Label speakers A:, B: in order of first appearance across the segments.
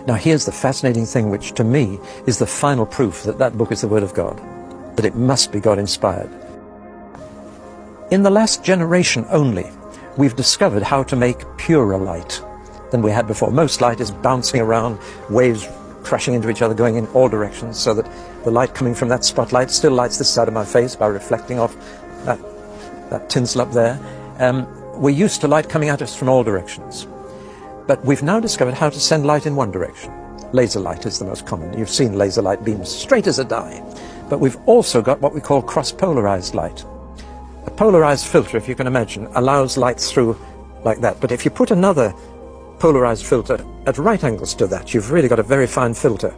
A: Now here's the fascinating thing, which to me is the final proof that that book is the Word of God, that it must be God-inspired. In the last generation only, we've discovered how to make purer light than we had before. Most light is bouncing around, waves crashing into each other, going in all directions, so that the light coming from that spotlight still lights this side of my face by reflecting off that tinsel up there. We're used to light coming at us from all directions. But we've now discovered how to send light in one direction. Laser light is the most common. You've seen laser light beams straight as a die. But we've also got what we call cross-polarized light. A polarized filter, if you can imagine, allows light through like that. But if you put another polarized filter at right angles to that, you've really got a very fine filter.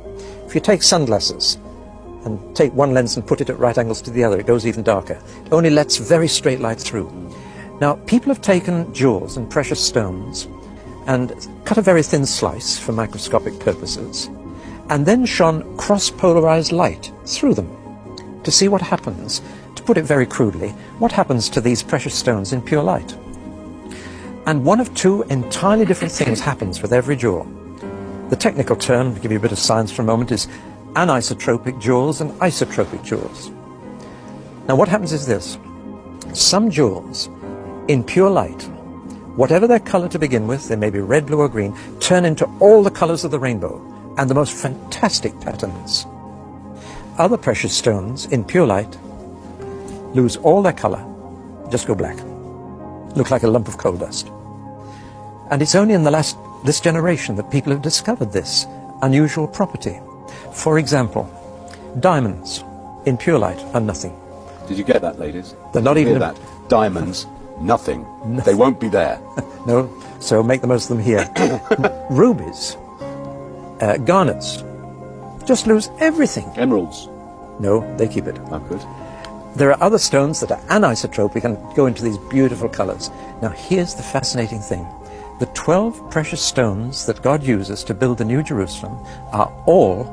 A: If you take sunglasses and take one lens and put it at right angles to the other, it goes even darker. It only lets very straight light through. Now, people have taken jewels and precious stones and cut a very thin slice for microscopic purposes, and then shone cross-polarized light through them to see what happens. To put it very crudely, what happens to these precious stones in pure light? And one of two entirely different things happens with every jewel. The technical term, to give you a bit of science for a moment, is anisotropic jewels and isotropic jewels. Now what happens is this. Some jewels, in pure light, whatever their color to begin with, they may be red, blue or green, turn into all the colors of the rainbow and the most fantastic patterns. Other precious stones, in pure light, lose all their color, just go black, look like a lump of coal dust. And it's only in this generation that people have discovered this unusual property. For example, diamonds in pure light are nothing.
B: Did you get that, ladies?
A: They're not even
B: that. Diamonds, nothing. They won't be there.
A: No, so make the most of them here. Rubies, garnets, just lose everything.
B: Emeralds?
A: No, they keep it.
B: Oh, good.
A: There are other stones that are anisotropic and go into these beautiful colors. Now here's the fascinating thing. The 12 precious stones that God uses to build the New Jerusalem are all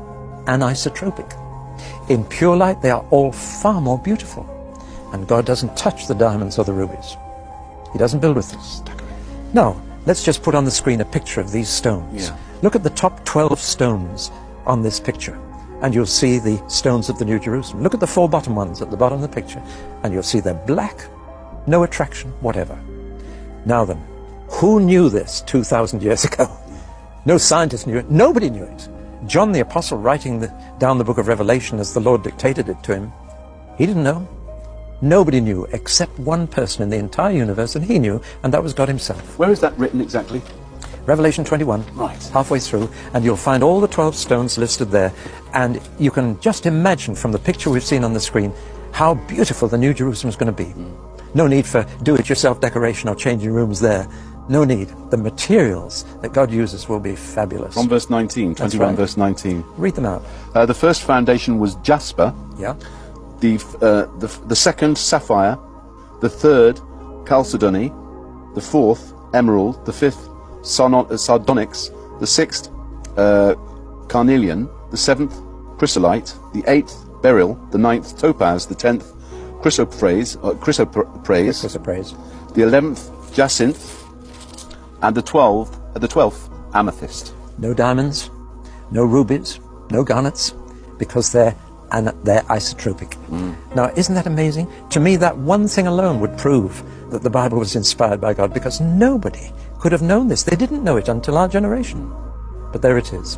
A: anisotropic. In pure light, they are all far more beautiful. And God doesn't touch the diamonds or the rubies. He doesn't build with them. Now, let's just put on the screen a picture of these stones.
B: Yeah.
A: Look at the top 12 stones on this picture, and you'll see the stones of the New Jerusalem. Look at the 4 bottom ones at the bottom of the picture, and you'll see they're black, no attraction, whatever. Now then, who knew this 2,000 years ago? No scientist knew it. Nobody knew it. John the Apostle, writing down the book of Revelation as the Lord dictated it to him, he didn't know. Nobody knew except one person in the entire universe, and he knew, and that was God himself.
B: Where is that written exactly?
A: Revelation 21,
B: right,
A: halfway through, and you'll find all the 12 stones listed there, and you can just imagine from the picture we've seen on the screen how beautiful the New Jerusalem is going to be. No need for do-it-yourself decoration or changing rooms there. No need. The materials that God uses will be fabulous.
B: From verse 19, 21 right. Verse 19.
A: Read them out.
B: The first foundation was jasper.
A: Yeah.
B: The second, sapphire. The third, chalcedony. The fourth, emerald. The fifth, sardonyx. The sixth, carnelian. The seventh, chrysolite. The eighth, beryl. The ninth, topaz. The 10th, chrysoprase. The 11th, jacinth. And the 12th, amethyst.
A: No diamonds, no rubies, no garnets, because they're isotropic. Now, isn't that amazing? To me, that one thing alone would prove that the Bible was inspired by God, because nobody could have known this. They didn't know it until our generation. But there it is.